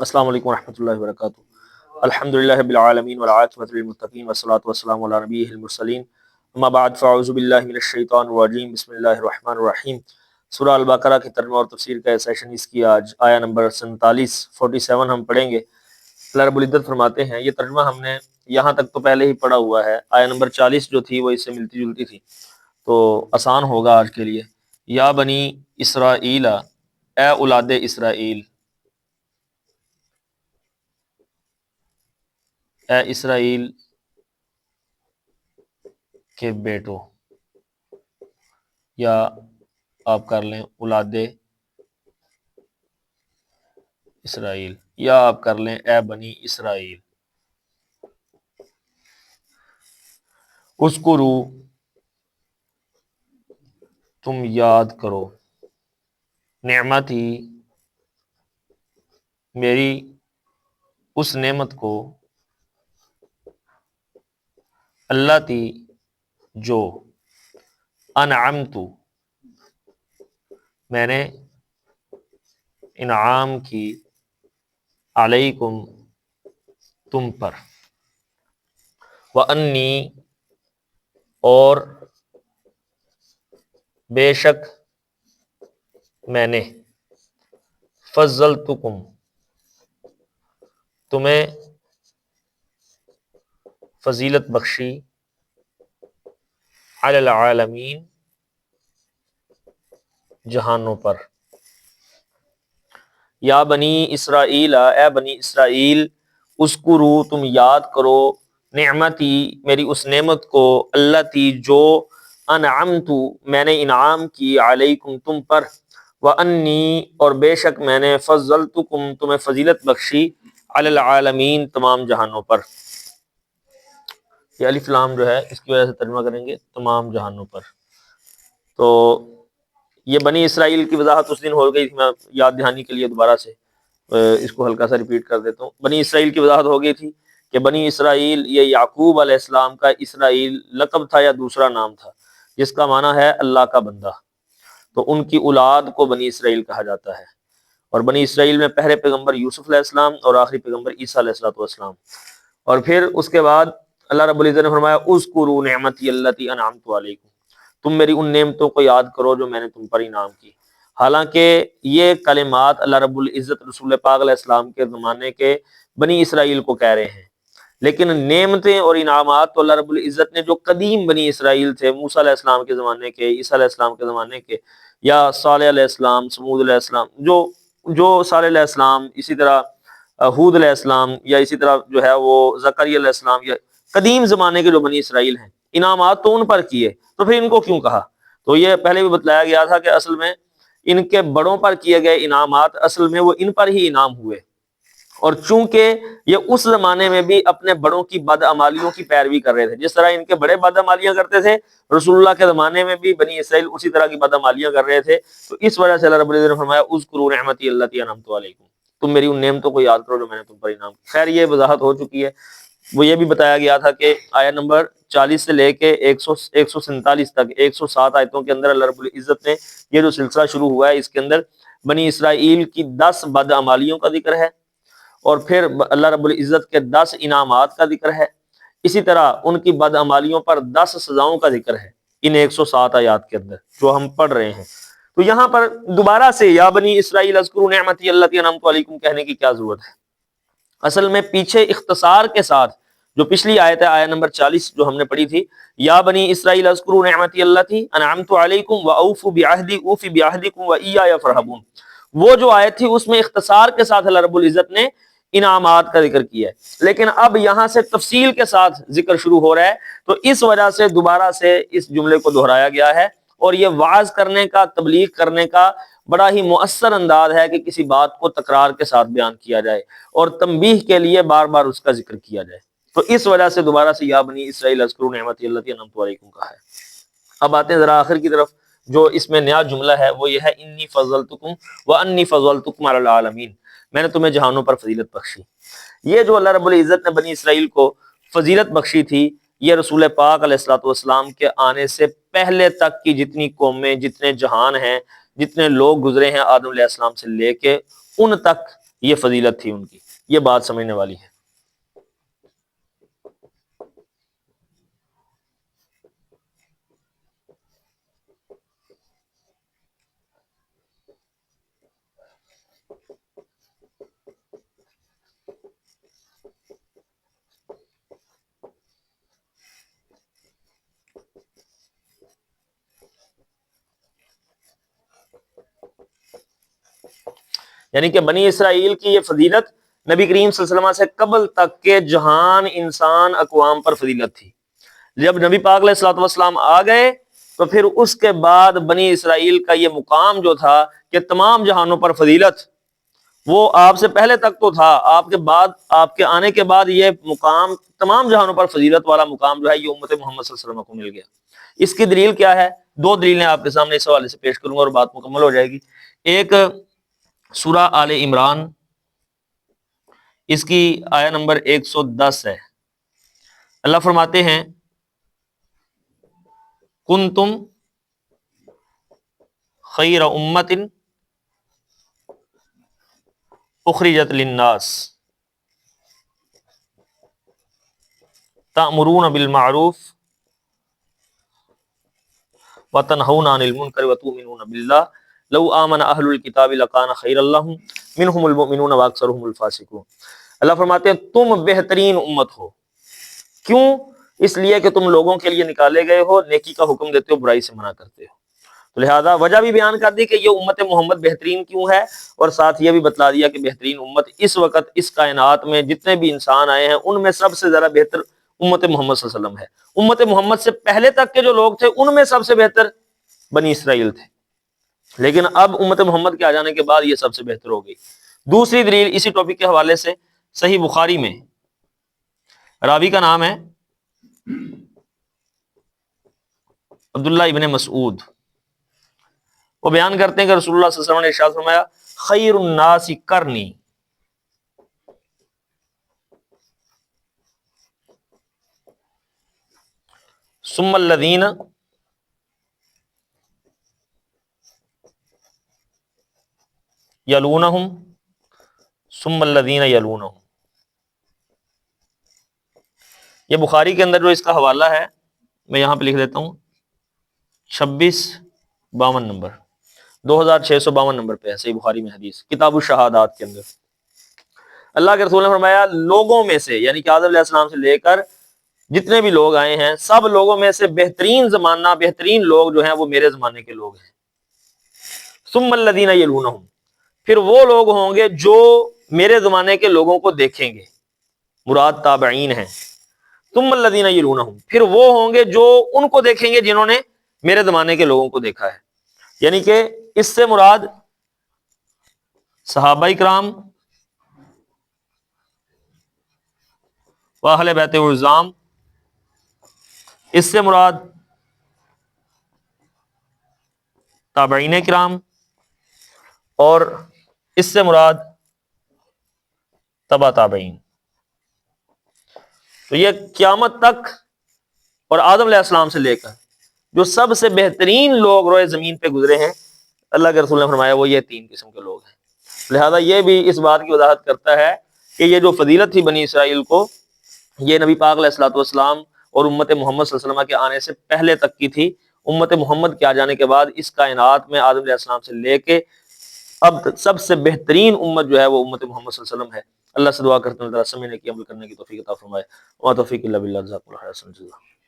السلام علیکم ورحمۃ اللہ وبرکاتہ۔ الحمدللہ رب العالمین والعاقبۃ للمتقین والصلاۃ والسلام علی نبیہ المرسلین، اما بعد فاعوذ باللہ من الشیطان الرجیم، بسم اللہ الرحمن الرحیم۔ سورہ البقرہ کی ترجمہ اور تفسیر کا سیشن اس کی آج آیہ نمبر 47 ہم پڑھیں گے۔ اللہ رب العزت فرماتے ہیں، یہ ترجمہ ہم نے یہاں تک تو پہلے ہی پڑھا ہوا ہے، آیہ نمبر 40 جو تھی وہ اس سے ملتی جلتی تھی، تو آسان ہوگا آج کے لیے۔ یا بنی اسرائیل، اے اولاد اسرائیل، اے اسرائیل کے بیٹو، یا آپ کر لیں اولاد اسرائیل، یا آپ کر لیں اے بنی اسرائیل۔ اذکرو، تم یاد کرو، نعمتی، میری اس نعمت کو، اللہ تی، جو انعمت، میں نے انعام کی، علیکم، تم پر، وانی، اور بے شک میں نے، فضلتکم، تمہیں فضیلت بخشی، علی العالمین، جہانوں پر۔ یا بنی اسرائیل، اے بنی اسرائیل، اذکرو، تم یاد کرو، نعمتی، میری اس نعمت کو، اللہ تی، جو انعمت، میں نے انعام کی، علیکم، تم پر، وانی، اور بے شک میں نے، فضلتکم، تمہیں فضیلت بخشی، علی العالمین، تمام جہانوں پر۔ یہ الف لام جو ہے اس کی وجہ سے ترجمہ کریں گے تمام جہانوں پر۔ تو یہ بنی اسرائیل کی وضاحت اس دن ہو گئی تھی، میں یاد دہانی کے لیے دوبارہ سے اس کو ہلکا سا ریپیٹ کر دیتا ہوں۔ بنی اسرائیل کی وضاحت ہو گئی تھی کہ بنی اسرائیل یہ یعقوب علیہ السلام کا اسرائیل لقب تھا یا دوسرا نام تھا، جس کا معنی ہے اللہ کا بندہ، تو ان کی اولاد کو بنی اسرائیل کہا جاتا ہے۔ اور بنی اسرائیل میں پہلے پیغمبر یوسف علیہ السلام اور آخری پیغمبر عیسیٰ علیہ السلام، اور پھر اس کے بعد اللہ رب العزت نے فرمایا اذکروا نعمتی التی انعمت علیکم، تم میری ان نعمتوں کو یاد کرو جو میں نے تم پر انعام کی۔ حالانکہ یہ کلمات اللہ رب العزت رسول پاک علیہ السلام کے زمانے کے بنی اسرائیل کو کہہ رہے ہیں، لیکن نعمتیں اور انعامات تو اللہ رب العزت نے جو قدیم بنی اسرائیل تھے، موسیٰ علیہ السلام کے زمانے کے، عیسیٰ علیہ السلام کے زمانے کے، یا صالح علیہ السلام، سمود علیہ السلام، جو صالح علیہ السلام، اسی طرح ہود علیہ السلام، یا اسی طرح جو ہے وہ زکریا علیہ السلام، یا قدیم زمانے کے جو بنی اسرائیل ہیں، انعامات تو ان پر کیے، تو پھر ان کو کیوں کہا؟ تو یہ پہلے بھی بتلایا گیا تھا کہ اصل میں ان کے بڑوں پر کیے گئے انعامات اصل میں وہ ان پر ہی انعام ہوئے، اور چونکہ یہ اس زمانے میں بھی اپنے بڑوں کی بدعمالیوں کی پیروی کر رہے تھے، جس طرح ان کے بڑے بدعمالیاں کرتے تھے، رسول اللہ کے زمانے میں بھی بنی اسرائیل اسی طرح کی بدعمالیاں کر رہے تھے، تو اس وجہ سے اللہ رب العزت نے فرمایا اذکروا نعمتی التی انعمت علیکم، تم میری ان نعمتوں کو یاد کرو جو میں نے تم پر انعام کی۔ خیر یہ وضاحت ہو چکی ہے۔ وہ یہ بھی بتایا گیا تھا کہ آیت نمبر 40 سے لے کے 147 تک 107 آیتوں کے اندر اللہ رب العزت نے یہ جو سلسلہ شروع ہوا ہے، اس کے اندر بنی اسرائیل کی 10 بدعمالیوں کا ذکر ہے، اور پھر اللہ رب العزت کے 10 انعامات کا ذکر ہے، اسی طرح ان کی بدعمالیوں پر 10 سزاؤں کا ذکر ہے ان 107 آیات کے اندر جو ہم پڑھ رہے ہیں۔ تو یہاں پر دوبارہ سے یا بنی اسرائیل اذکروا نعمتی التی انعمت علیکم کہنے کی کیا ضرورت ہے؟ اصل میں پیچھے اختصار کے ساتھ جو پچھلی آیت ہے، آیت نمبر 40 جو ہم نے پڑھی تھی، یا بنی اسرائیل اذکروا نعمتی التی انعمت علیکم واوفوا بعہدی اوفی بعہدکم وایایا فارہبون، وہ جو آیت تھی اس میں اختصار کے ساتھ اللہ رب العزت نے انعامات کا ذکر کیا ہے، لیکن اب یہاں سے تفصیل کے ساتھ ذکر شروع ہو رہا ہے، تو اس وجہ سے دوبارہ سے اس جملے کو دہرایا گیا ہے، اور یہ وعظ کرنے کا، تبلیغ کرنے کا بڑا ہی مؤثر انداز ہے کہ کسی بات کو تکرار کے ساتھ بیان کیا جائے اور تنبیہ کے لیے بار بار اس کا ذکر کیا جائے، تو اس وجہ سے دوبارہ سے یا بنی اسرائیل اذکروا نعمتی التی انعمت علیکم کہا ہے۔ اب آتے ہیں ذرا آخر کی طرف، جو اس میں نیا جملہ ہے وہ یہ ہے انی فضلتکم وانی فضلتکم علی العالمین، میں نے تمہیں جہانوں پر فضیلت بخشی۔ یہ جو اللہ رب العزت نے بنی اسرائیل کو فضیلت بخشی تھی، یہ رسول پاک علیہ الصلوۃ والسلام کے آنے سے پہلے تک کی جتنی قومیں، جتنے جہان ہیں، جتنے لوگ گزرے ہیں آدم علیہ السلام سے لے کے ان تک یہ فضیلت تھی ان کی، یہ بات سمجھنے والی ہے۔ یعنی کہ بنی اسرائیل کی یہ فضیلت نبی کریم صلی اللہ علیہ وسلم سے قبل تک کے جہان انسان اقوام پر فضیلت تھی۔ جب نبی پاک علیہ الصلوۃ والسلام آ گئے تو پھر اس کے بعد بنی اسرائیل کا یہ مقام جو تھا کہ تمام جہانوں پر فضیلت، وہ آپ سے پہلے تک تو تھا، آپ کے بعد، آپ کے آنے کے بعد یہ مقام تمام جہانوں پر فضیلت والا مقام جو ہے یہ امت محمد صلی اللہ علیہ وسلم کو مل گیا۔ اس کی دلیل کیا ہے؟ دو دلیلیں آپ کے سامنے اس حوالے سے پیش کروں گا اور بات مکمل ہو جائے گی۔ ایک سورہ آل عمران، اس کی آیہ نمبر 110 ہے۔ اللہ فرماتے ہیں کنتم خیر امت اخرجت للناس تأمرون بالمعروف وتنہون عن المنکر وتؤمنون باللہ لو آمن اہل الکتاب لکان خیرا لہم منہم المؤمنون واکثرہم الفاسقون۔ اللہ فرماتے ہیں تم بہترین امت ہو، کیوں؟ اس لیے کہ تم لوگوں کے لیے نکالے گئے ہو، نیکی کا حکم دیتے ہو، برائی سے منع کرتے ہو۔ تو لہذا وجہ بھی بیان کر دی کہ یہ امت محمد بہترین کیوں ہے، اور ساتھ یہ بھی بتلا دیا کہ بہترین امت اس وقت اس کائنات میں جتنے بھی انسان آئے ہیں ان میں سب سے زیادہ بہتر امت محمد صلی اللہ علیہ وسلم ہے۔ امت محمد سے پہلے تک کے جو لوگ تھے ان میں سب سے بہتر بنی اسرائیل تھے، لیکن اب امت محمد کے آ جانے کے بعد یہ سب سے بہتر ہو گئی۔ دوسری دلیل اسی ٹاپک کے حوالے سے صحیح بخاری میں راوی کا نام ہے عبداللہ ابن مسعود، وہ بیان کرتے ہیں کہ رسول اللہ صلی اللہ علیہ وسلم نے ارشاد فرمایا خیر الناس کرنی، ثم الذین یلونہم ثم الذین یلونہم۔ یہ بخاری کے اندر جو اس کا حوالہ ہے میں یہاں پہ لکھ دیتا ہوں، 2652 نمبر، 2652 نمبر پہ ہے صحیح بخاری میں حدیث، کتاب الشہادات کے اندر۔ اللہ کے رسول نے فرمایا لوگوں میں سے، یعنی کہ آدم علیہ السلام سے لے کر جتنے بھی لوگ آئے ہیں سب لوگوں میں سے بہترین زمانہ، بہترین لوگ جو ہیں وہ میرے زمانے کے لوگ ہیں۔ ثم الذین یلونہم، پھر وہ لوگ ہوں گے جو میرے زمانے کے لوگوں کو دیکھیں گے، مراد تابعین ہیں۔ ثم الذین یلونہم، پھر وہ ہوں گے جو ان کو دیکھیں گے جنہوں نے میرے زمانے کے لوگوں کو دیکھا ہے، یعنی کہ اس سے مراد صحابہ کرام و اہل بیت العظام، اس سے مراد تابعین کرام، اور اس سے مراد تبع تابعین۔ تو یہ قیامت تک اور آدم علیہ السلام سے لے کر جو سب سے بہترین لوگ روئے زمین پہ گزرے ہیں، اللہ کے رسول نے فرمایا وہ یہ تین قسم کے لوگ ہیں۔ لہذا یہ بھی اس بات کی وضاحت کرتا ہے کہ یہ جو فضیلت تھی بنی اسرائیل کو، یہ نبی پاک علیہ الصلوۃ والسلام اور امت محمد صلی اللہ علیہ وسلم کے آنے سے پہلے تک کی تھی۔ امت محمد کے آ جانے کے بعد اس کائنات میں آدم علیہ السلام سے لے کے اب سب سے بہترین امت جو ہے وہ امت محمد صلی اللہ علیہ وسلم ہے۔ اللہ سے دعا کرتے ہیں اللہ سمجھنے کی، عمل کرنے کی توفیق عطا فرمائے۔ وما توفیق الا باللہ، جزاکم اللہ خیر۔